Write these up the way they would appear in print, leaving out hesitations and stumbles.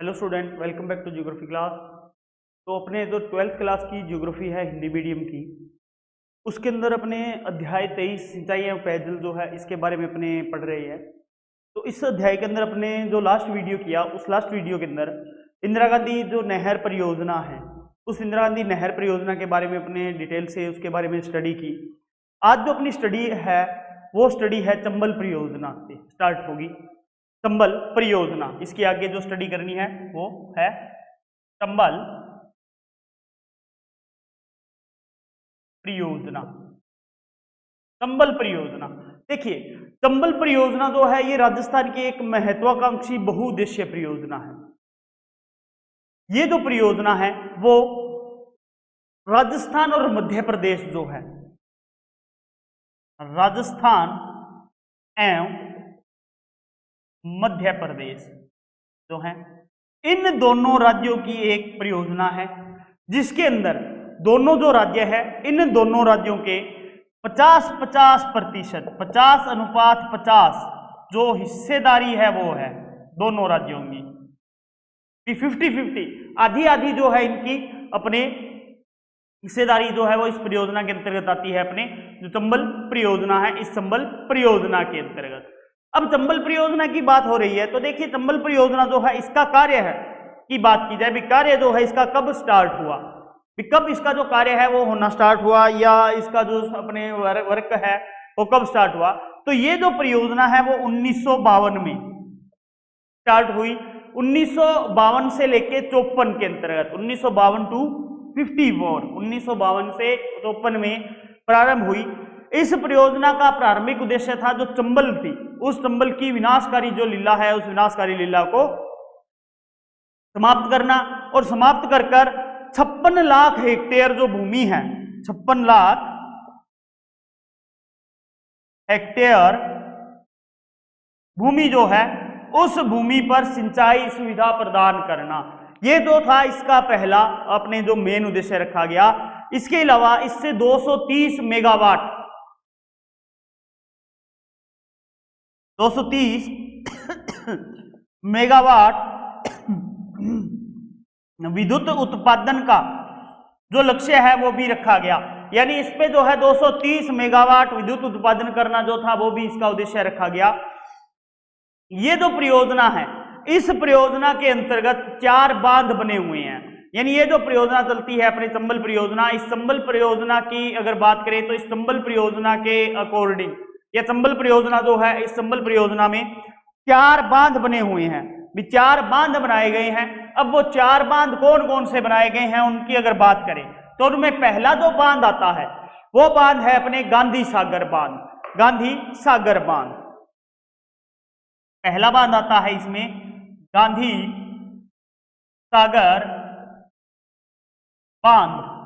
Hello student, welcome back to geography class. तो अपने जो 12th क्लास की ज्योग्राफी है हिंदी मीडियम की, उसके अंदर अपने अध्याय 23 सिंचाई एवं पेयजल जो है इसके बारे में अपने पढ़ रहे हैं। तो इस अध्याय के अंदर अपने जो लास्ट वीडियो किया, उस लास्ट वीडियो के अंदर इंदिरा गांधी जो नहर परियोजना है, उस इंदिरा गांधी नहर परियोजना के बारे में अपने डिटेल से उसके बारे में स्टडी की। आज जो अपनी स्टडी है वो स्टडी है चंबल परियोजना से स्टार्ट होगी। चंबल परियोजना, इसके आगे जो स्टडी करनी है वो है चंबल परियोजना। चंबल परियोजना, देखिए चंबल परियोजना जो है ये राजस्थान की एक महत्वाकांक्षी बहुउद्देशीय परियोजना है। ये जो परियोजना है वो राजस्थान और मध्य प्रदेश जो है, राजस्थान एवं मध्य प्रदेश जो है, इन दोनों राज्यों की एक परियोजना है, जिसके अंदर दोनों जो राज्य है, इन दोनों राज्यों के 50-50% 50:50 जो हिस्सेदारी है वो है दोनों राज्यों की। 50-50 आधी आधी जो है इनकी अपने हिस्सेदारी जो है वो इस परियोजना के अंतर्गत आती है। अपने जो चंबल परियोजना है, इस चंबल परियोजना के अंतर्गत अब चंबल परियोजना की बात हो रही है। तो देखिए चंबल परियोजना जो है इसका कार्य है की बात की जाए, कार्य जो है इसका कब स्टार्ट हुआ, कब इसका जो कार्य है वो होना स्टार्ट हुआ, या इसका जो अपने वर्क है वो कब स्टार्ट हुआ। तो ये जो परियोजना है वो 1952 में स्टार्ट हुई। 1952 से लेके 54 के अंतर्गत 1952 to 54, 1952 से 54 में प्रारंभ हुई। इस परियोजना का प्रारंभिक उद्देश्य था जो चंबल थी, उस चंबल की विनाशकारी जो लीला है, उस विनाशकारी लीला को समाप्त करना, और समाप्त कर 56 लाख हेक्टेयर जो भूमि है, 56 लाख हेक्टेयर भूमि जो है, उस भूमि पर सिंचाई सुविधा प्रदान करना, ये जो था इसका पहला अपने जो मेन उद्देश्य रखा गया। इसके अलावा इससे 230 मेगावाट 230 मेगावाट विद्युत उत्पादन का जो लक्ष्य है वो भी रखा गया। यानी इस पे जो है 230 मेगावाट विद्युत उत्पादन करना जो था वो भी इसका उद्देश्य रखा गया। ये जो परियोजना है, इस परियोजना के अंतर्गत 4 बांध बने हुए हैं। यानी ये जो परियोजना चलती है अपनी चंबल परियोजना, इस चंबल परियोजना की अगर बात करें तो इस चंबल परियोजना के अकॉर्डिंग, यह चंबल परियोजना जो है, इस चंबल परियोजना में 4 बांध बने हुए हैं, 4 बांध बनाए गए हैं। अब वो 4 बांध कौन कौन से बनाए गए हैं उनकी अगर बात करें तो उनमें पहला जो बांध आता है वो बांध है अपने गांधी सागर बांध। गांधी सागर बांध पहला बांध आता है, इसमें गांधी सागर बांध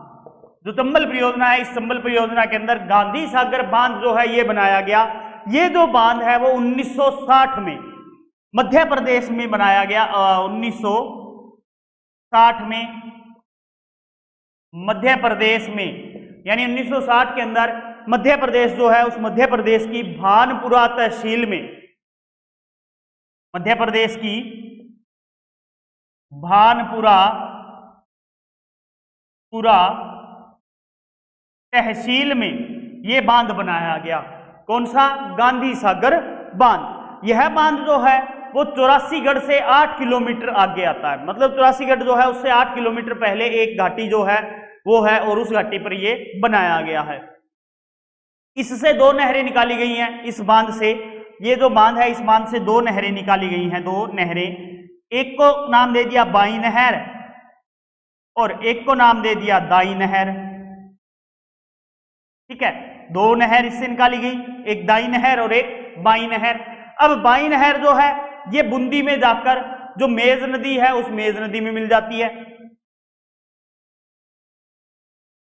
जो चंबल परियोजना है, इस चंबल परियोजना के अंदर गांधी सागर बांध जो है ये बनाया गया। ये जो बांध है वो 1960 में मध्य प्रदेश में बनाया गया। 1960 में मध्य प्रदेश में, यानी 1960 के अंदर मध्य प्रदेश जो है, उस मध्य प्रदेश की भानपुरा तहसील में, मध्य प्रदेश की भानपुरा तहसील में ये बांध बनाया गया। कौन सा? गांधी सागर बांध। यह बांध जो है वो 84गढ़ से 8 किलोमीटर आगे आता है। मतलब 84गढ़ जो है उससे 8 किलोमीटर पहले एक घाटी जो है वो है, और उस घाटी पर ये बनाया गया है। इससे 2 नहरें निकाली गई हैं इस बांध से। ये जो बांध है, इस बांध से 2 नहरें निकाली गई हैं, 2 नहरें। एक को नाम दे दिया बाई नहर और एक को नाम दे दिया दाई नहर। ठीक है, 2 नहर इससे निकाली गई, एक दाई नहर और एक बाई नहर। अब बाई नहर जो है ये बूंदी में जाकर जो मेज नदी है उस मेज नदी में मिल जाती है।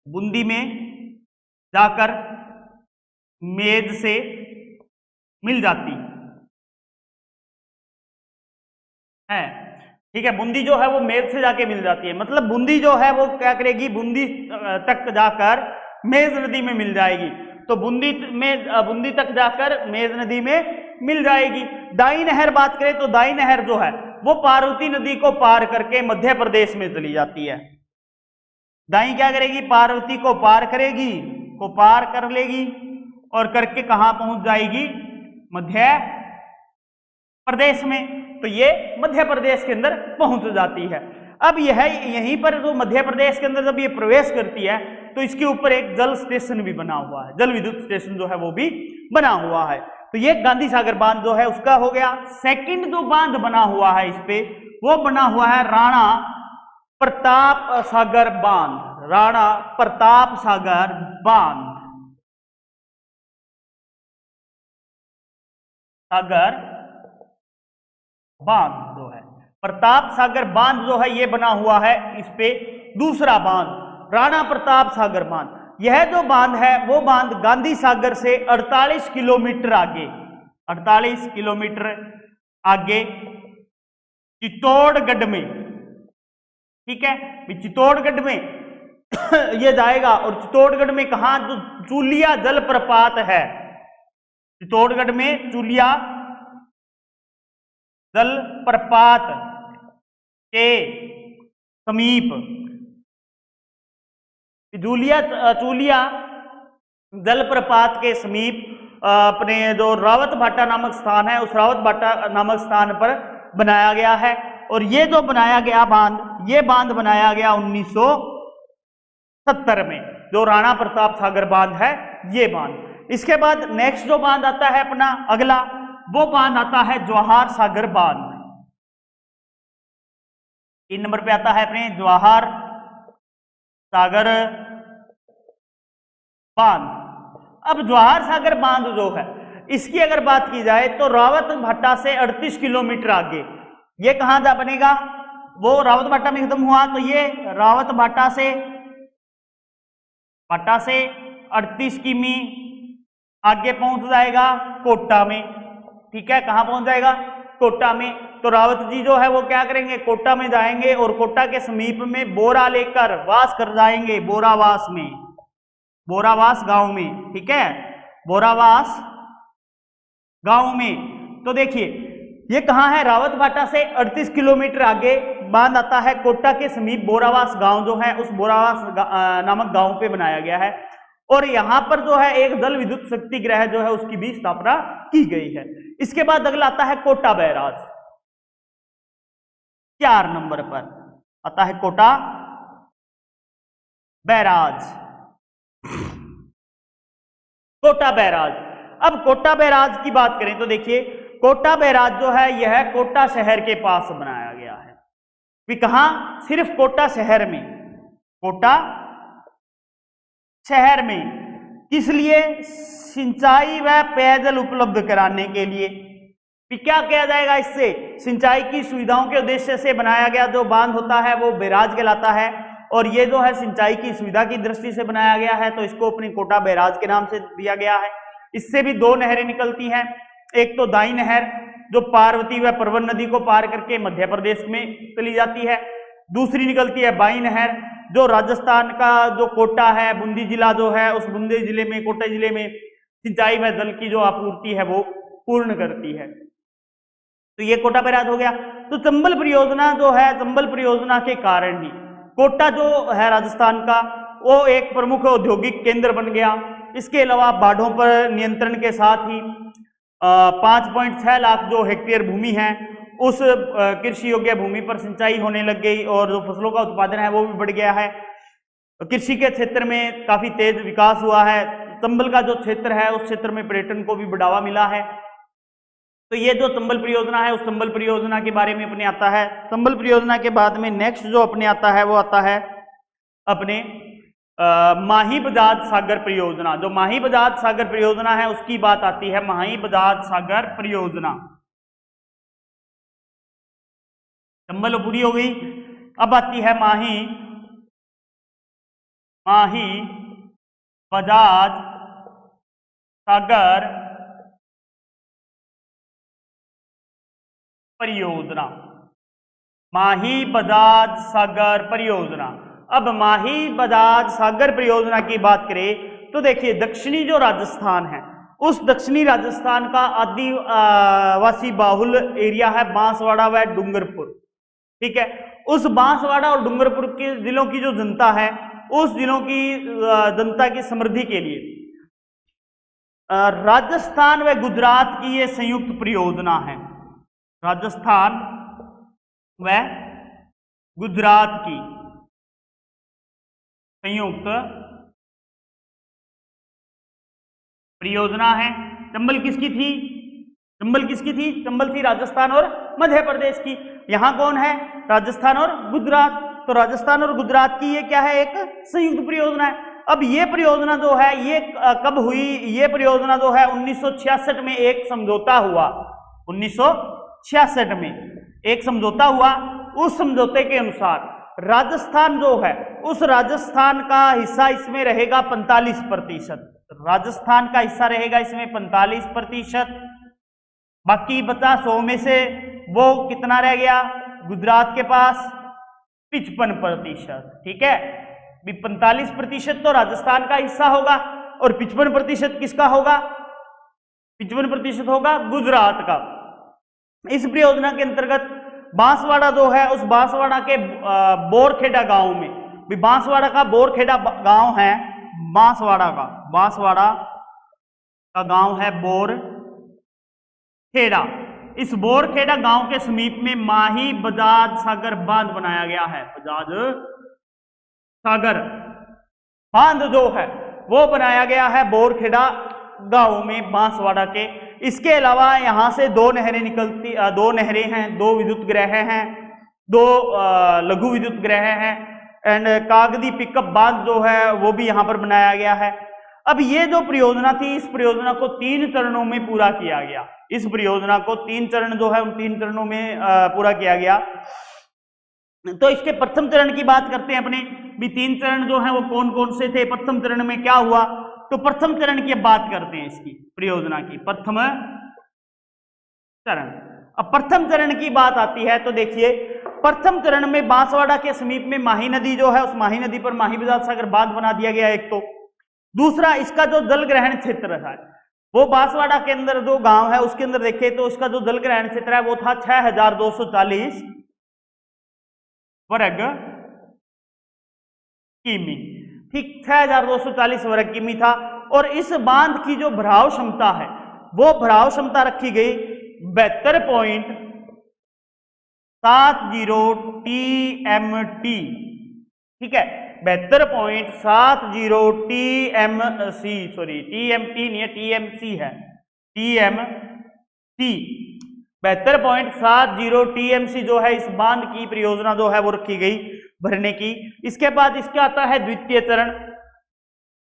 बूंदी में जाकर मेज से मिल जाती है। ठीक है, बूंदी जो है वो मेज से जाके मिल जाती है। मतलब बूंदी जो है वो क्या करेगी, बूंदी तक जाकर मेज नदी में मिल जाएगी। तो बूंदी तक जाकर मेज नदी में मिल जाएगी। दाई नहर बात करें तो दाई नहर जो है वो पार्वती नदी को पार करके मध्य प्रदेश में चली जाती है। दाई क्या करेगी, पार्वती को पार करेगी, को पार कर लेगी और करके कहां पहुंच जाएगी, मध्य प्रदेश में। तो ये मध्य प्रदेश के अंदर पहुंच जाती है। अब यह यहीं पर जो मध्य प्रदेश के अंदर जब ये प्रवेश करती है तो इसके ऊपर एक जल स्टेशन भी बना हुआ है, जल विद्युत स्टेशन जो है वो भी बना हुआ है। तो ये गांधी सागर बांध जो है उसका हो गया। सेकंड जो बांध बना हुआ है इस पे, वो बना हुआ है राणा प्रताप सागर बांध, राणा प्रताप सागर बांध, सागर बांध जो है प्रताप सागर बांध जो है ये बना हुआ है इस पे दूसरा बांध, राणा प्रताप सागर बांध। यह जो बांध है वो बांध गांधी सागर से 48 किलोमीटर आगे, 48 किलोमीटर आगे चित्तौड़गढ़ में, ठीक है, चित्तौड़गढ़ में ये जाएगा। और चित्तौड़गढ़ में कहा, जो चूलिया जलप्रपात है, चित्तौड़गढ़ में चूलिया जलप्रपात के समीप, चूलिया जलप्रपात के समीप अपने जो रावत भाटा नामक स्थान है, उस रावत भाटा नामक स्थान पर बनाया गया है। और ये जो बनाया गया बांध, ये बांध बनाया गया 1970 में, जो राणा प्रताप सागर बांध है ये बांध। इसके बाद नेक्स्ट जो बांध आता है अपना अगला, वो बांध आता है जवाहर सागर बांध। 3 नंबर पे आता है अपने जवाहर सागर बांध। अब जवाहर सागर बांध जो है इसकी अगर बात की जाए तो रावत भाटा से 38 किलोमीटर आगे, ये कहां जा बनेगा, वो रावत भाटा में खत्म हुआ तो ये रावत भाटा से 38 किमी आगे पहुंच जाएगा कोटा में, ठीक है, कहां पहुंच जाएगा, कोटा में। तो रावत जी जो है वो क्या करेंगे, कोटा में जाएंगे और कोटा के समीप में बोरा लेकर वास कर जाएंगे, बोरावास में, बोरावास गांव में, ठीक है, बोरावास गांव में। तो देखिए ये कहां है, रावत भाटा से 38 किलोमीटर आगे बांध आता है, कोटा के समीप बोरावास गांव जो है उस बोरावास नामक गांव पे बनाया गया है। और यहां पर जो है एक जल विद्युत शक्ति गृह जो है उसकी भी स्थापना की गई है। इसके बाद अगला आता है कोटा बैराज, 4 नंबर पर आता है कोटा बैराज, कोटा बैराज। अब कोटा बैराज की बात करें तो देखिए कोटा बैराज जो है यह कोटा शहर के पास बनाया गया है। कहां, सिर्फ कोटा शहर में, कोटा शहर में, किस लिए, सिंचाई व पेयजल उपलब्ध कराने के लिए। क्या किया जाएगा, इससे सिंचाई की सुविधाओं के उद्देश्य से बनाया गया जो बांध होता है वो बैराज कहलाता है। और ये जो है सिंचाई की सुविधा की दृष्टि से बनाया गया है तो इसको अपनी कोटा बैराज के नाम से दिया गया है। इससे भी 2 नहरें निकलती हैं, एक तो दाई नहर जो पार्वती व परवन नदी को पार करके मध्य प्रदेश में चली जाती है, दूसरी निकलती है बाई नहर जो राजस्थान का जो कोटा है, बूंदी जिला जो है, उस बूंदी जिले में, कोटा जिले में सिंचाई व जल की जो आपूर्ति है वो पूर्ण करती है। तो ये कोटा बैराज हो गया। तो चंबल परियोजना जो है, चंबल परियोजना के कारण ही कोटा जो है राजस्थान का वो एक प्रमुख औद्योगिक केंद्र बन गया। इसके अलावा बाढ़ों पर नियंत्रण के साथ ही 5.6 लाख जो हेक्टेयर भूमि है उस कृषि योग्य भूमि पर सिंचाई होने लग गई और जो फसलों का उत्पादन है वो भी बढ़ गया है। कृषि के क्षेत्र में काफी तेज विकास हुआ है। चंबल का जो क्षेत्र है उस क्षेत्र में पर्यटन को भी बढ़ावा मिला है। तो ये जो चंबल परियोजना है उस चंबल परियोजना के बारे में अपने आता है। चंबल परियोजना के बाद में नेक्स्ट जो अपने आता है वो आता है अपने माही बजाज सागर परियोजना। जो माही बजाज सागर परियोजना है उसकी बात आती है, माही बजाज सागर परियोजना। चंबल पूरी हो गई, अब आती है माही बजाज सागर परियोजना। माही बजाज सागर परियोजना। अब माही बजाज सागर परियोजना की बात करें तो देखिए दक्षिणी जो राजस्थान है उस दक्षिणी राजस्थान का आदिवासी बाहुल एरिया है बांसवाड़ा व डूंगरपुर। ठीक है, उस बांसवाड़ा और डूंगरपुर के जिलों की जो जनता है, उस जिलों की जनता की समृद्धि के लिए राजस्थान व गुजरात की ये संयुक्त परियोजना है। राजस्थान व गुजरात की संयुक्त परियोजना है। चंबल किसकी थी? चंबल किसकी थी? चंबल थी राजस्थान और मध्य प्रदेश की। यहां कौन है? राजस्थान और गुजरात। तो राजस्थान और गुजरात की ये क्या है? एक संयुक्त परियोजना है। अब ये परियोजना जो है ये कब हुई? ये परियोजना जो है 1966 में एक समझौता हुआ। 1966 में एक समझौता हुआ। उस समझौते के अनुसार राजस्थान जो है, उस राजस्थान का हिस्सा इसमें रहेगा 45%। राजस्थान का हिस्सा रहेगा इसमें 45%। बाकी बचा 100 में से वो कितना रह गया? गुजरात के पास 55%। ठीक है, 45% तो राजस्थान का हिस्सा होगा और 55% किसका होगा? 55% होगा गुजरात का। इस परियोजना के अंतर्गत बांसवाड़ा जो है, उस बांसवाड़ा के बोरखेड़ा गांव में, बांसवाड़ा का बोरखेड़ा गांव है, बांसवाड़ा का गांव है बोरखेड़ा। इस बोरखेड़ा गांव के समीप में माही बजाज सागर बांध बनाया गया है। बजाज सागर बांध जो है वो बनाया गया है बोरखेड़ा गांव में, बांसवाड़ा के। इसके अलावा यहां से दो नहरें निकलती, दो नहरें हैं, दो विद्युत ग्रह हैं, दो लघु विद्युत ग्रह हैं, एंड कागदी पिकअप बांध जो है वो भी यहां पर बनाया गया है। अब ये जो परियोजना थी, इस परियोजना को 3 चरणों में पूरा किया गया। इस परियोजना को 3 चरण जो है उन 3 चरणों में पूरा किया गया। तो इसके प्रथम चरण की बात करते हैं अपने भी। 3 चरण जो है वो कौन कौन से थे? प्रथम चरण में क्या हुआ? तो प्रथम चरण की बात करते हैं इसकी परियोजना की। प्रथम चरण, अब प्रथम चरण की बात आती है तो देखिए, प्रथम चरण में बांसवाड़ा के समीप में माही नदी जो है, उस माही नदी पर माही बजाज सागर बांध बना दिया गया एक तो। दूसरा, इसका जो जल ग्रहण क्षेत्र है वो बांसवाड़ा के अंदर जो गांव है उसके अंदर देखे तो इसका जो जल ग्रहण क्षेत्र है वो था 6240 वर्ग किमी। ठीक, 6240 वर्ग किमी था। और इस बांध की जो भराव क्षमता है वो भराव क्षमता रखी गई 72.70 TMT। ठीक है, 72.70 TMC, सॉरी TMT नहीं है, TMC है, TMC। 72.70 TMC जो है इस बांध की परियोजना जो है वो रखी गई भरने की। इसके बाद इसका आता है द्वितीय चरण।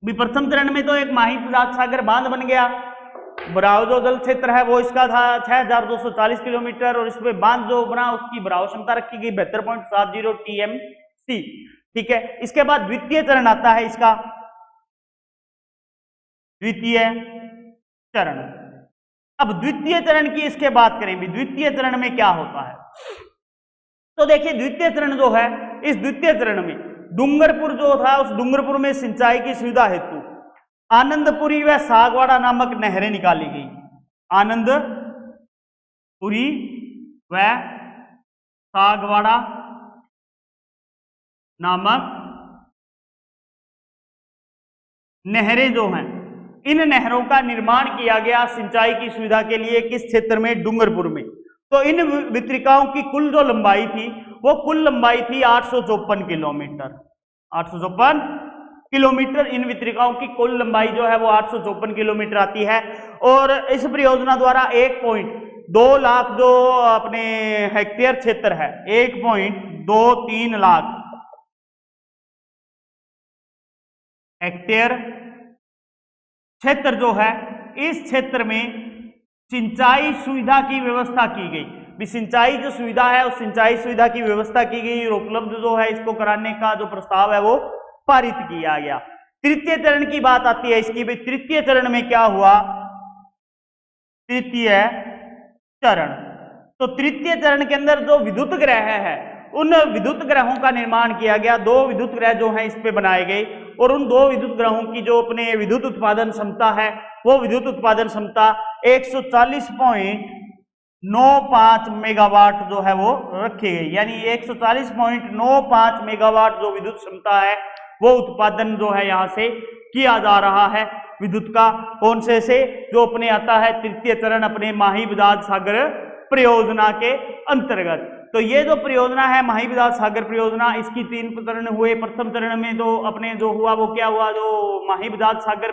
भी प्रथम चरण में तो एक माही बजाज सागर बांध बन गया, भराव जो जल क्षेत्र है वो इसका था 6240 किलोमीटर, और इसमें बांध जो बना उसकी भराव क्षमता रखी गई 72.70 TMC। ठीक है, इसके बाद द्वितीय चरण आता है इसका, द्वितीय चरण। अब द्वितीय चरण की इसके बात करें भी, द्वितीय चरण में क्या होता है? तो देखिए, द्वितीय चरण जो है, इस द्वितीय चरण में डूंगरपुर जो था, उस डूंगरपुर में सिंचाई की सुविधा हेतु आनंदपुरी व सागवाड़ा नामक नहरें निकाली गई। आनंदपुरी व सागवाड़ा नामक नहरें जो हैं, इन नहरों का निर्माण किया गया सिंचाई की सुविधा के लिए। किस क्षेत्र में? डूंगरपुर में। तो इन वितरिकाओं की कुल जो लंबाई थी वो कुल लंबाई थी 854 किलोमीटर। 854 किलोमीटर इन वितरिकाओं की कुल लंबाई जो है वो 854 किलोमीटर आती है। और इस परियोजना द्वारा 1.2 लाख जो अपने हेक्टेयर क्षेत्र है, 1.23 लाख हेक्टेयर क्षेत्र जो है, इस क्षेत्र में सिंचाई सुविधा की व्यवस्था की गई। भी सिंचाई जो सुविधा है उस सिंचाई सुविधा की व्यवस्था की गई और उपलब्ध जो है इसको कराने का जो प्रस्ताव है वो पारित किया गया। तृतीय चरण की बात आती है इसकी। भाई तृतीय चरण में क्या हुआ? तृतीय चरण, तो तृतीय चरण के अंदर जो विद्युत ग्रह है उन विद्युत ग्रहों का निर्माण किया गया। 2 विद्युत ग्रह जो हैं इस पे बनाए गए और उन दो विद्युत ग्रहों की जो अपने विद्युत उत्पादन क्षमता है वो विद्युत उत्पादन क्षमता 140.95 मेगावाट जो है वो रखी गई, यानी 140.95 मेगावाट जो विद्युत क्षमता है वो उत्पादन जो है यहाँ से किया जा रहा है विद्युत का। कौन से जो अपने आता है तृतीय चरण अपने माही बजाज सागर परियोजना के अंतर्गत। तो ये जो परियोजना है माही बजाज सागर परियोजना, इसकी 3 चरण हुए। प्रथम चरण में जो अपने जो हुआ वो क्या हुआ, जो माही बजाज सागर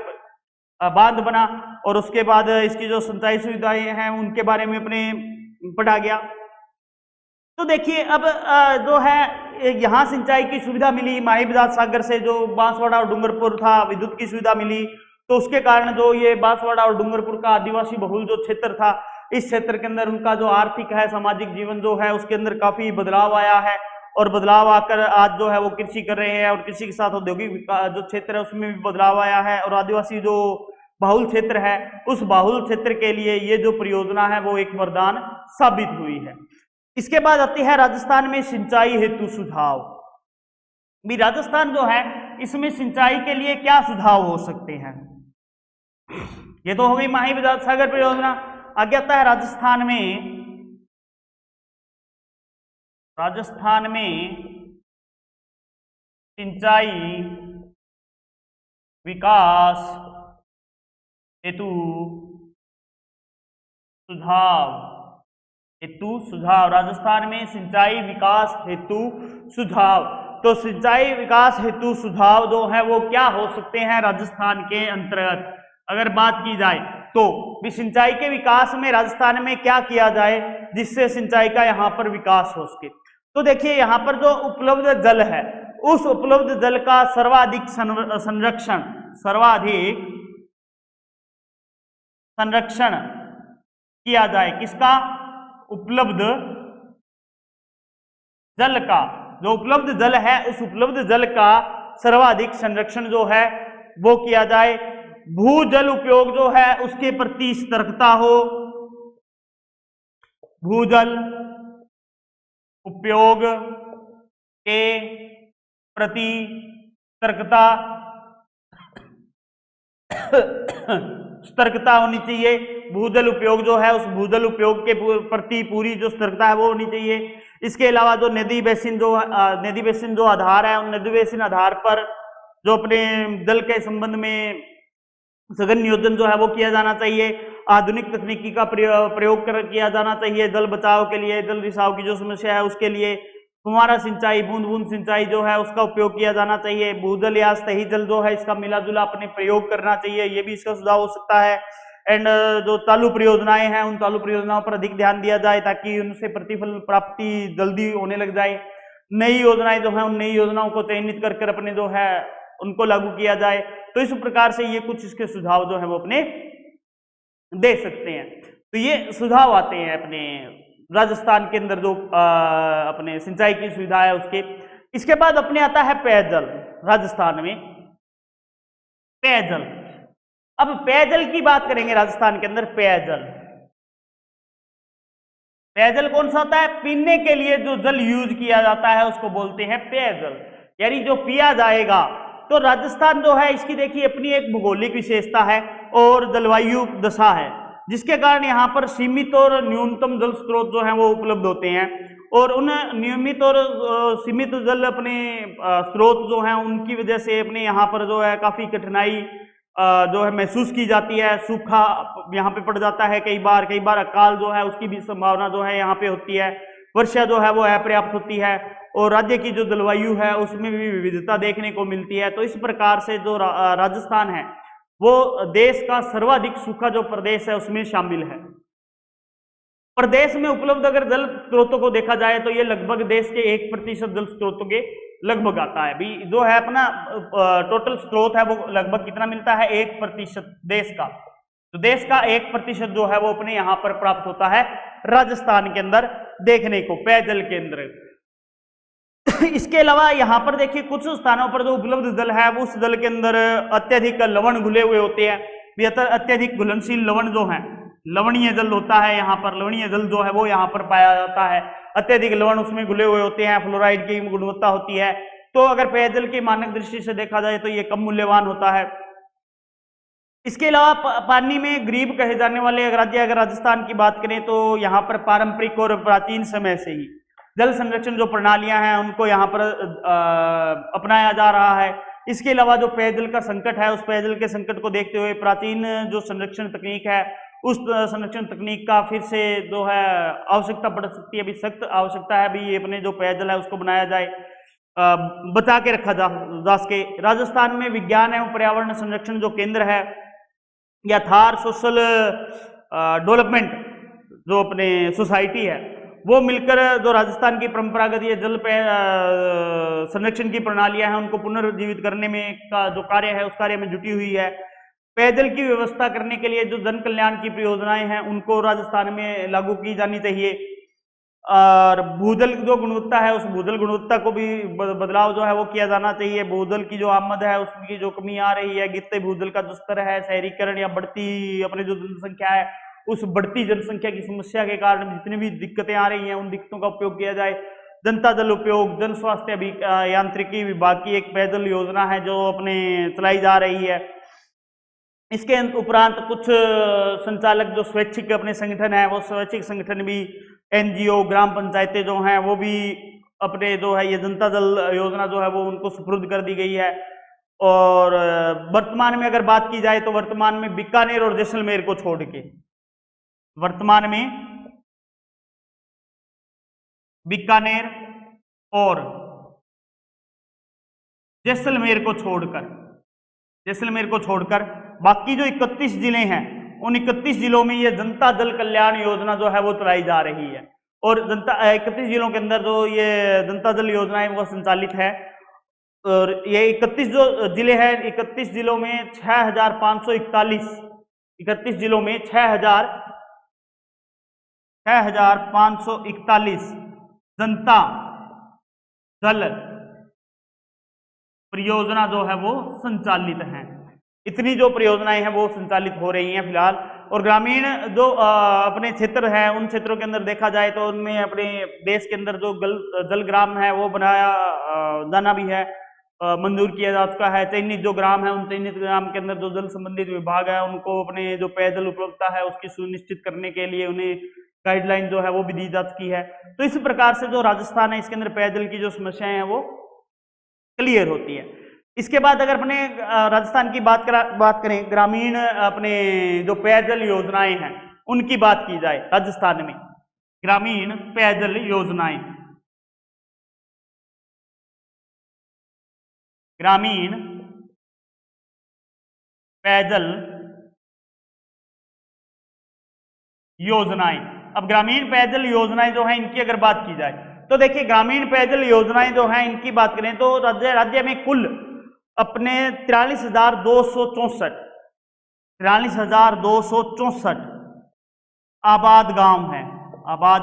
बांध बना और उसके बाद इसकी जो सिंचाई सुविधाएं हैं उनके बारे में अपने पढ़ा गया। तो देखिए अब जो है यहाँ सिंचाई की सुविधा मिली माही बजाज सागर से, जो बांसवाड़ा और डूंगरपुर था विद्युत की सुविधा मिली, तो उसके कारण जो ये बांसवाड़ा और डूंगरपुर का आदिवासी बहुल जो क्षेत्र था, इस क्षेत्र के अंदर उनका जो आर्थिक है सामाजिक जीवन जो है उसके अंदर काफी बदलाव आया है और बदलाव आकर आज जो है वो कृषि कर रहे हैं और कृषि के साथ औद्योगिक जो क्षेत्र है उसमें भी बदलाव आया है और आदिवासी जो बाहुल क्षेत्र है उस बाहुल क्षेत्र के लिए ये जो परियोजना है वो एक वरदान साबित हुई है। इसके बाद आती है राजस्थान में सिंचाई हेतु सुझाव। भी राजस्थान जो है इसमें सिंचाई के लिए क्या सुझाव हो सकते हैं, ये तो हो गई माही बजाज सागर परियोजना। आगे आता है राजस्थान में सिंचाई विकास हेतु सुझाव। राजस्थान में सिंचाई विकास हेतु सुझाव। तो सिंचाई विकास हेतु सुझाव जो है वो क्या हो सकते हैं राजस्थान के अंतर्गत अगर बात की जाए तो भी सिंचाई के विकास में राजस्थान में क्या किया जाए जिससे सिंचाई का यहाँ पर विकास हो सके। तो देखिए यहाँ पर जो उपलब्ध जल है उस उपलब्ध जल का सर्वाधिक संरक्षण किया जाए। किसका? उपलब्ध जल का। जो उपलब्ध जल है उस उपलब्ध जल का सर्वाधिक संरक्षण जो है वो किया जाए। भूजल उपयोग जो है उसके प्रति सतर्कता हो। भूजल उपयोग के प्रति सतर्कता होनी चाहिए। भूजल उपयोग जो है उस भूजल उपयोग के प्रति पूरी जो सतर्कता है वो होनी चाहिए। इसके अलावा जो नदी बेसिन जो आधार है उन नदी बेसिन आधार पर जो अपने जल के संबंध में सघन नियोजन जो है वो किया जाना चाहिए। आधुनिक तकनीकी का प्रयोग किया जाना चाहिए। जल बचाव के लिए, जल रिसाव की जो समस्या है उसके लिए फुहारा सिंचाई, बूंद बूंद सिंचाई जो है उसका उपयोग किया जाना चाहिए। भूजल या सतही जल जो है इसका मिला जुला अपने प्रयोग करना चाहिए, ये भी इसका सुझाव हो सकता है। एंड जो चालू परियोजनाएं हैं उन चालू परियोजनाओं पर अधिक ध्यान दिया जाए ताकि उनसे प्रतिफल प्राप्ति जल्दी होने लग जाए। नई योजनाएं जो है उन नई योजनाओं को चयनित कर अपने जो है उनको लागू किया जाए। तो इस प्रकार से ये कुछ इसके सुझाव जो है वो अपने दे सकते हैं। तो ये सुझाव आते हैं अपने राजस्थान के अंदर जो अपने सिंचाई की सुविधा है उसके। इसके बाद अपने आता है पेयजल। राजस्थान में पेयजल, अब पेयजल की बात करेंगे राजस्थान के अंदर। पेयजल कौन सा होता है? पीने के लिए जो जल यूज किया जाता है उसको बोलते हैं पेयजल, यानी जो पिया जाएगा। तो राजस्थान जो है इसकी देखिए अपनी एक भौगोलिक विशेषता है और जलवायु दशा है जिसके कारण यहाँ पर सीमित और न्यूनतम जल स्रोत जो है वो उपलब्ध होते हैं और उन नियमित और सीमित जल अपने स्रोत जो हैं उनकी वजह से अपने यहाँ पर जो है काफी कठिनाई जो है महसूस की जाती है। सूखा यहाँ पे पड़ जाता है कई बार अकाल जो है उसकी भी संभावना जो है यहाँ पे होती है। वर्षा जो है वो अपर्याप्त होती है और राज्य की जो जलवायु है उसमें भी विविधता देखने को मिलती है। तो इस प्रकार से जो राजस्थान है वो देश का सर्वाधिक सूखा जो प्रदेश है उसमें शामिल है। प्रदेश में उपलब्ध अगर जल स्रोतों को देखा जाए तो ये लगभग देश के 1% जल स्रोतों के लगभग आता है। भी जो है अपना टोटल स्रोत है वो लगभग कितना मिलता है? 1% देश का। तो देश का 1% जो है वो अपने यहाँ पर प्राप्त होता है राजस्थान के अंदर देखने को पेयजल के अंदर। इसके अलावा यहाँ पर देखिए कुछ स्थानों पर जो उपलब्ध जल है उस जल के अंदर अत्यधिक लवण घुले हुए होते हैं। अत्यधिक घुलनशील लवण जो है, लवणीय जल होता है यहाँ पर, लवणीय जल जो है वो यहाँ पर पाया जाता है। अत्यधिक लवण उसमें घुले हुए होते हैं, फ्लोराइड की गुणवत्ता होती है। तो अगर पेयजल की मानक दृष्टि से देखा जाए तो ये कम मूल्यवान होता है। इसके अलावा पानी में गरीब कहे जाने वाले राज्य अगर राजस्थान की बात करें तो यहाँ पर पारंपरिक और प्राचीन समय से ही जल संरक्षण जो प्रणालियां हैं उनको यहाँ पर अपनाया जा रहा है। इसके अलावा जो पेयजल का संकट है, उस पेयजल के संकट को देखते हुए प्राचीन जो संरक्षण तकनीक है, उस संरक्षण तकनीक का फिर से जो है आवश्यकता पड़ सकती है। अभी सख्त आवश्यकता है अभी अपने जो पेयजल है उसको बनाया जाए, बचा के रखा जा सके। राजस्थान में विज्ञान एवं पर्यावरण संरक्षण जो केंद्र है या थार सोशल डेवलपमेंट जो अपने सोसाइटी है वो मिलकर जो राजस्थान की परंपरागत ये जल संरक्षण की प्रणालियां हैं उनको पुनर्जीवित करने में का जो कार्य है उस कार्य में जुटी हुई है। पेयजल की व्यवस्था करने के लिए जो जन कल्याण की परियोजनाएं हैं उनको राजस्थान में लागू की जानी चाहिए। और भूजल जो गुणवत्ता है उस भूजल गुणवत्ता को भी बदलाव जो है वो किया जाना चाहिए। भूजल की जो आमद है उसकी जो कमी आ रही है, गिरते भूजल का जो स्तर है, शहरीकरण या बढ़ती अपने जो जनसंख्या है उस बढ़ती जनसंख्या की समस्या के कारण जितनी भी दिक्कतें आ रही हैं उन दिक्कतों का उपयोग किया जाए। जनता जल उपयोग जन स्वास्थ्य यांत्रिकी विभाग की एक पेयजल योजना है जो अपने चलाई जा रही है। इसके उपरांत कुछ संचालक जो स्वैच्छिक अपने संगठन है वो स्वैच्छिक संगठन भी एनजीओ ग्राम पंचायतें जो हैं वो भी अपने जो है ये जनता जल योजना जो है वो उनको सुपुर्द कर दी गई है। और वर्तमान में अगर बात की जाए तो वर्तमान में बीकानेर और जैसलमेर को छोड़ के वर्तमान में बीकानेर और जैसलमेर को छोड़कर बाकी जो 31 जिले हैं उन 31 जिलों में ये जनता जल कल्याण योजना जो है वो चलाई जा रही है। और 31 जिलों के अंदर जो ये जनता जल योजना है वो संचालित है। और ये 31 जो जिले हैं 31 जिलों में 6,541 31 जिलों में 6,541 जनता जल परियोजना जो है वो संचालित हैं। इतनी जो परियोजनाएं हैं वो संचालित हो रही हैं फिलहाल। और ग्रामीण जो अपने क्षेत्र है उन क्षेत्रों के अंदर देखा जाए तो उनमें अपने देश के अंदर जो जल ग्राम है वो बनाया जाना भी है, मंजूर किया जा चुका है। चयनित जो ग्राम है उन चयनित ग्राम के अंदर जो जल संबंधित विभाग है उनको अपने जो पेयजल उपलब्धता है उसकी सुनिश्चित करने के लिए उन्हें गाइडलाइन जो है वो भी दी जा चुकी है। तो इस प्रकार से जो राजस्थान है इसके अंदर पेयजल की जो समस्याएं हैं वो क्लियर होती है। इसके बाद अगर अपने राजस्थान की बात करें ग्रामीण अपने जो पेयजल योजनाएं हैं उनकी बात की जाए राजस्थान में ग्रामीण पेयजल योजनाएं, ग्रामीण पेयजल योजनाएं। अब ग्रामीण पेयजल योजनाएं जो है इनकी अगर बात की जाए तो देखिए ग्रामीण पेयजल योजनाएं जो है इनकी बात करें तो राज्य में कुल अपने 43,264 आबाद गांव हैं। आबाद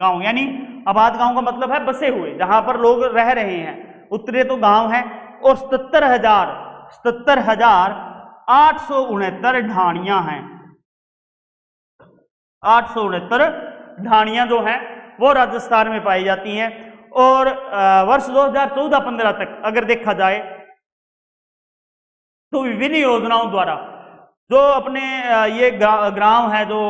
गांव यानी आबाद गांव का मतलब है बसे हुए जहां पर लोग रह रहे हैं, उतने तो गांव हैं। और 77,869 ढाणियां हैं। 869 ढाणियां जो हैं वो राजस्थान में पाई जाती हैं। और वर्ष 2014-15 तक अगर देखा जाए तो विभिन्न योजनाओं द्वारा जो अपने ये ग्राम है जो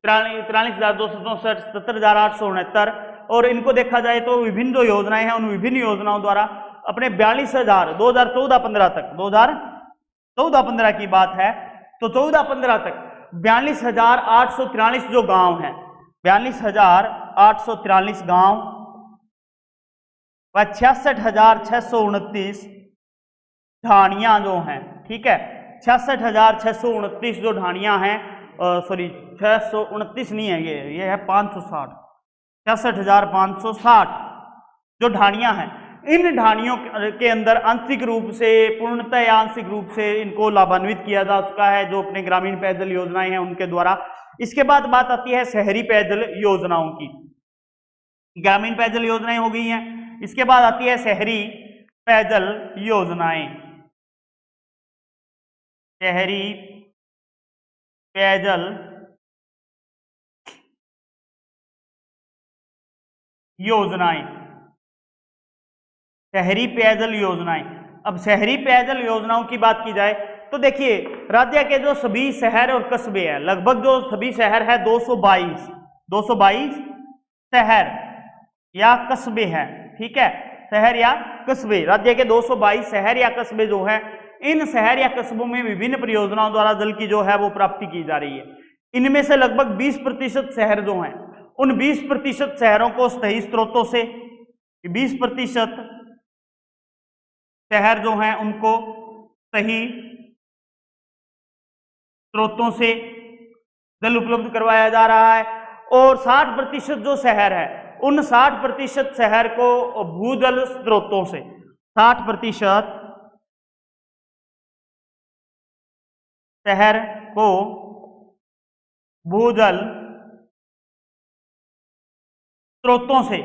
43,264 77,869 और इनको देखा जाए तो विभिन्न जो योजनाएं हैं उन विभिन्न योजनाओं द्वारा अपने 42,000 2014-15 तक 2014-15 की बात है तो 14-15 तक 42,843 जो गांव हैं 42,843 गांव व 66,629 ढाणियां जो हैं, ठीक है 66,629 जो ढाणियां हैं, सॉरी 629 नहीं है ये है 560, 66,560 जो ढाणियां हैं। इन ढाणियों के अंदर आंशिक रूप से पूर्णतः या आंशिक रूप से इनको लाभान्वित किया जा चुका है जो अपने ग्रामीण पेयजल योजनाएं हैं उनके द्वारा। इसके बाद बात आती है शहरी पेयजल योजनाओं की। ग्रामीण पेयजल योजनाएं हो गई हैं, इसके बाद आती है शहरी पेयजल योजनाएं। शहरी पेयजल योजनाएं शहरी पेयजल योजनाएं। अब शहरी पेयजल योजनाओं की बात की जाए तो देखिए राज्य के जो सभी शहर और कस्बे हैं, लगभग जो सभी शहर है 222 शहर या कस्बे हैं, ठीक है, शहर या कस्बे, राज्य के 222 शहर या कस्बे जो है, इन शहर या कस्बों में विभिन्न परियोजनाओं द्वारा जल की जो है वो प्राप्ति की जा रही है। इनमें से लगभग 20% शहर जो हैं, उन 20% शहरों को सही स्रोतों से, 20% शहर जो हैं उनको सही स्रोतों से जल उपलब्ध करवाया जा रहा है, और 60% जो शहर है उन 60% शहर को भूजल स्रोतों से, 60% शहर को भूजल स्रोतों से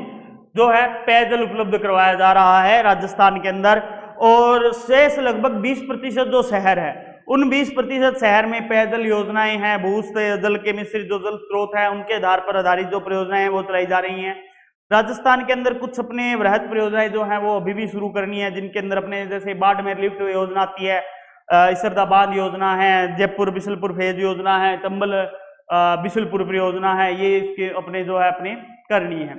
जो है पेयजल उपलब्ध करवाया जा रहा है राजस्थान के अंदर। और शेष लगभग 20% जो शहर है, उन 20% शहर में पेयजल योजनाएं हैं, भूस्तर जल के मिश्रित जो जल स्रोत है उनके आधार पर आधारित जो परियोजनाएं हैं वो चलाई जा रही हैं। राजस्थान के अंदर कुछ अपने वृहद परियोजनाएं जो हैं वो अभी भी शुरू करनी है, जिनके अंदर अपने जैसे बाड़मेर लिफ्ट योजना आती है, इसरदा बांध योजना है, जयपुर बिशलपुर फेज योजना है, चंबल बिशलपुर परियोजना है, ये इसके अपने जो है अपने करनी है।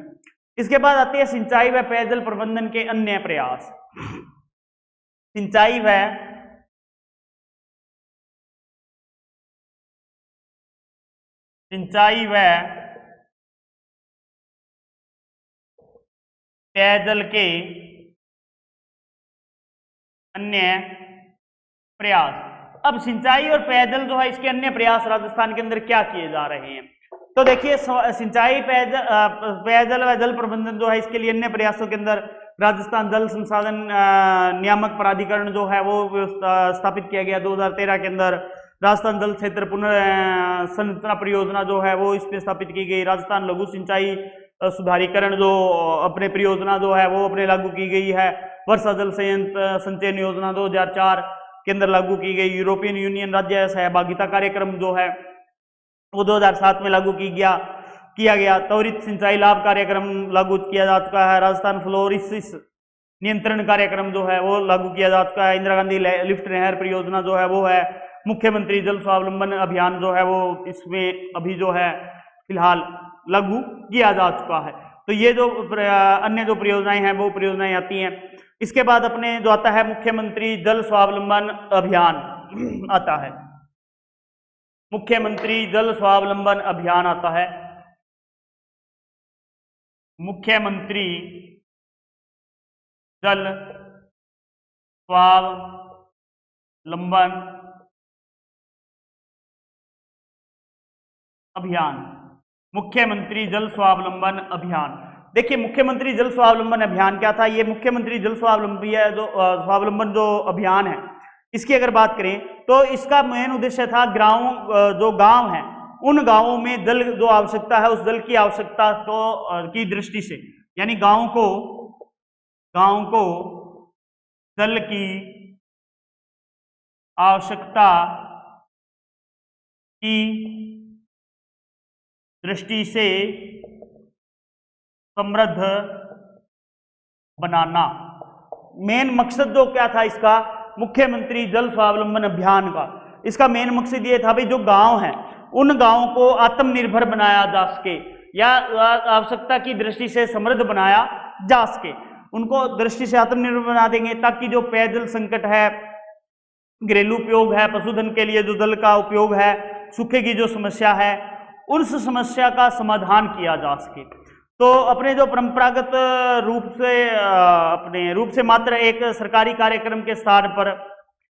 इसके बाद आती है सिंचाई व पेयजल प्रबंधन के अन्य प्रयास। सिंचाई व पेयजल के अन्य प्रयास। अब सिंचाई और पेयजल जो है इसके अन्य प्रयास राजस्थान के अंदर क्या किए जा रहे हैं, तो देखिए सिंचाई पेयजल व जल प्रबंधन जो है इसके लिए अन्य प्रयासों के अंदर राजस्थान जल संसाधन नियामक प्राधिकरण जो है वो स्थापित किया गया 2013 के अंदर। राजस्थान जल क्षेत्र पुनर्संरचना परियोजना जो है वो इसमें स्थापित की गई। राजस्थान लघु सिंचाई सुधारीकरण जो अपने परियोजना जो है वो अपने लागू की गई है। वर्षा जल संयंत्र संचयन योजना 2004 के अंदर लागू की गई। यूरोपियन यूनियन राज्य सहभागिता कार्यक्रम जो है वो 2007 में लागू किया गया। त्वरित सिंचाई लाभ कार्यक्रम लागू किया जा चुका है। राजस्थान फ्लोरिसिस नियंत्रण कार्यक्रम जो है वो लागू किया जा चुका है। इंदिरा गांधी लिफ्ट नहर परियोजना जो है वो है। मुख्यमंत्री जल स्वावलंबन अभियान जो है वो इसमें अभी जो है फिलहाल लागू किया जा चुका है। तो ये जो अन्य जो परियोजनाएं हैं वो परियोजनाएं आती हैं। इसके बाद अपने जो आता है मुख्यमंत्री जल स्वावलंबन अभियान आता है। मुख्यमंत्री जल स्वावलंबन अभियान आता है। मुख्यमंत्री जल स्वावलंबन अभियान। मुख्यमंत्री जल स्वावलंबन अभियान। देखिए मुख्यमंत्री जल स्वावलंबन अभियान क्या था। ये मुख्यमंत्री जल स्वावलंबन जो अभियान है इसकी अगर बात करें तो इसका मेन उद्देश्य था जो गांव हैं उन गांवों में जल जो आवश्यकता है उस जल की आवश्यकता की दृष्टि से, यानी गांव को जल की आवश्यकता की दृष्टि से समृद्ध बनाना। मेन मकसद जो क्या था इसका, मुख्यमंत्री जल स्वावलंबन अभियान का, इसका मेन मकसद ये था भाई जो गांव हैं उन गांवों को आत्मनिर्भर बनाया जा सके या आवश्यकता की दृष्टि से समृद्ध बनाया जा सके। उनको दृष्टि से आत्मनिर्भर बना देंगे ताकि जो पेयजल संकट है, घरेलू उपयोग है, पशुधन के लिए जो जल का उपयोग है, सूखे की जो समस्या है, उस समस्या का समाधान किया जा सके। तो अपने जो परंपरागत रूप से मात्र एक सरकारी कार्यक्रम के स्थान पर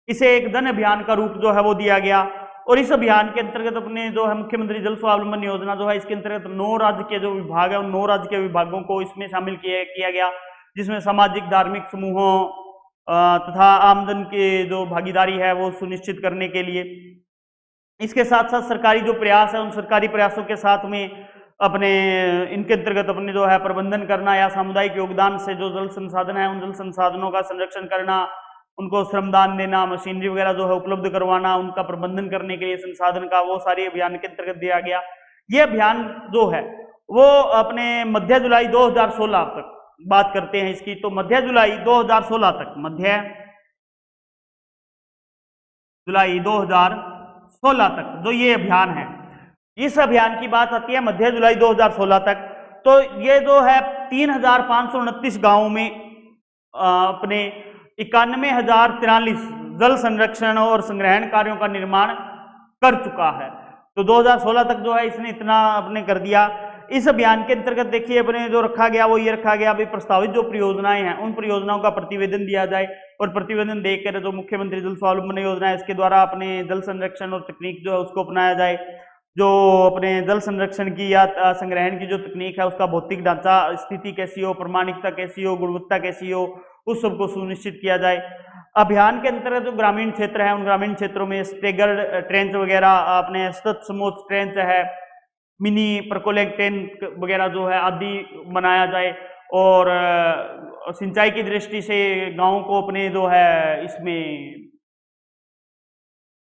इसे एक जन अभियान का रूप जो है वो दिया गया। और इस अभियान के अंतर्गत अपने जो है मुख्यमंत्री जल स्वावलंबन योजना जो है इसके अंतर्गत 9 राज्य के जो विभाग है उन 9 राज्य के विभागों को इसमें शामिल किया गया, जिसमें सामाजिक धार्मिक समूहों तथा आमदन के जो भागीदारी है वो सुनिश्चित करने के लिए। इसके साथ साथ सरकारी जो प्रयास है उन सरकारी प्रयासों के साथ में अपने इनके अंतर्गत अपने जो है प्रबंधन करना या सामुदायिक योगदान से जो जल संसाधन है उन जल संसाधनों का संरक्षण करना, उनको श्रमदान देना, मशीनरी वगैरह जो है उपलब्ध करवाना, उनका प्रबंधन करने के लिए संसाधन का, वो सारी अभियान के अंतर्गत दिया गया। ये अभियान जो है वो अपने मध्य जुलाई 2016 तक बात करते हैं इसकी, तो मध्य जुलाई 2016 तक, मध्य जुलाई 2016 तक जो ये अभियान है, इस अभियान की बात आती है मध्य जुलाई 2016 तक, तो ये जो है 3529 गांवों में अपने 91,043 जल संरक्षण और संग्रहण कार्यों का निर्माण कर चुका है। तो 2016 तक जो है इसने इतना अपने कर दिया। इस अभियान के अंतर्गत देखिए अपने जो रखा गया वो ये रखा गया, अभी प्रस्तावित जो परियोजनाएं हैं उन परियोजनाओं का प्रतिवेदन दिया जाए, और प्रतिवेदन देकर जो मुख्यमंत्री जल स्वावलंबन योजना है इसके द्वारा अपने जल संरक्षण और तकनीक जो है उसको अपनाया जाए। जो अपने जल संरक्षण की या संग्रहण की जो तकनीक है उसका भौतिक ढांचा स्थिति कैसी हो, प्रामाणिकता कैसी हो, गुणवत्ता कैसी हो, उस सबको सुनिश्चित किया जाए। अभियान के अंतर्गत जो ग्रामीण क्षेत्र है उन ग्रामीण क्षेत्रों में स्टेगर ट्रेंच वगैरह, अपने सतत समोच ट्रेंच है, मिनी परकोलेक टैंक वगैरह जो है आदि बनाया जाए, और सिंचाई की दृष्टि से गांवों को अपने जो है इसमें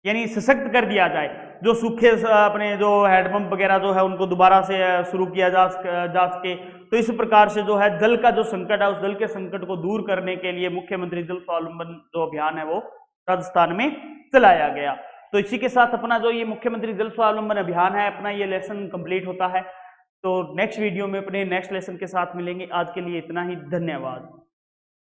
यानी सशक्त कर दिया जाए। जो सूखे अपने जो हैंडपंप वगैरह जो है उनको दोबारा से शुरू किया जा सके। तो इस प्रकार से जो है जल का जो संकट है उस जल के संकट को दूर करने के लिए मुख्यमंत्री जल स्वावलंबन जो अभियान है वो राजस्थान में चलाया गया। तो इसी के साथ अपना जो ये मुख्यमंत्री जल स्वावलंबन अभियान है अपना ये लेसन कंप्लीट होता है। तो नेक्स्ट वीडियो में अपने नेक्स्ट लेसन के साथ मिलेंगे। आज के लिए इतना ही, धन्यवाद।